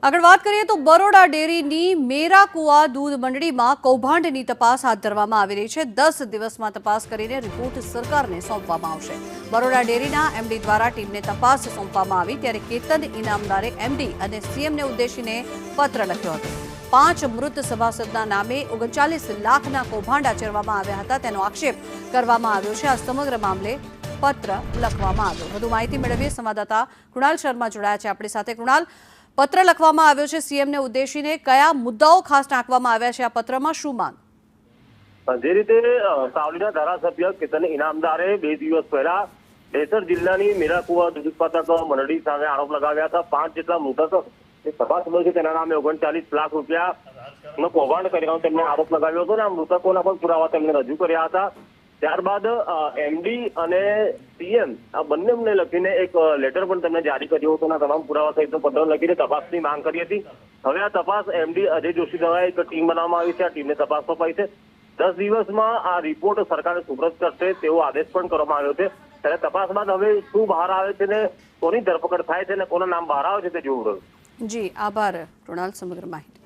આગળ વાત કરીએ તો બરોડા ડેરીની મેરા કુવા દૂધ મંડળીમાં કૌભાંડની તપાસ હાથ ધરવામાં આવી રહી છે। 10 દિવસમાં તપાસ કરીને રિપોર્ટ સરકારને સોંપવામાં આવશે। બરોડા ડેરીના એમડી દ્વારા ટીમને તપાસ સોંપવામાં આવી ત્યારે કેતન ઇનામદારે એમડી અને સીએમને ઉદ્દેશીને પત્ર લખ્યો હતો। 5 મૃત સભાસદના નામે 39 લાખના કૌભાંડ આચરવામાં આવ્યા હતા તેનો આક્ષેપ કરવામાં આવ્યો છે। આ સમગ્ર મામલે પત્ર લખવામાં આવ્યો। વધુ માહિતી મેળવીએ સંવાદદાતા કૃણાલ શર્મા જોડાયા છે આપણી સાથે। કૃણાલ, પત્ર લખવામાં આવ્યો છે સીએમને ઉદ્દેશીને, કયા મુદ્દાઓ ખાસ ટાંકવામાં આવ્યા છે આ પત્રમાં, શું માંગ? જે રીતે સાવલીના ધારાસભ્ય કેતન ઇનામદારે 2 દિવસ પહેલા ડેસર જિલ્લાની મેરાકુવા દૂધ ઉત્પાદક મંડળી સામે આરોપ લગાવ્યા હતા। 5 જેટલા મૃતક સભાસદો છે તેના નામે 39 લાખ રૂપિયાનો કૌભાંડ કર્યાનો તેમને આરોપ લગાવ્યો હતો અને આ મૃતકોના પણ પુરાવા તેમને રજૂ કર્યા હતા। ત્યારબાદ એમડી અને સીએમ આ બંનેને લખીને એક લેટર પણ તેમને જારી કર્યો હતો અને તમામ પુરાવા સહિતનો પત્ર લખીને તપાસની માંગ કરી હતી। હવે આ તપાસ એમડી અજય જોશી દ્વારા એક ટીમ બનાવવામાં આવી છે। આ ટીમને તપાસ સોંપાઈ છે। 10 દિવસમાં આ રિપોર્ટ સરકારે સુપ્રત કરશે તેવો આદેશ પણ કરવામાં આવ્યો છે। ત્યારે તપાસ બાદ હવે શું બહાર આવે છે ને કોની ધરપકડ થાય છે ને કોના નામ બહાર આવે છે તે જોવું રહ્યું। જી આભાર કૃણાલ સમગ્ર માહિતી।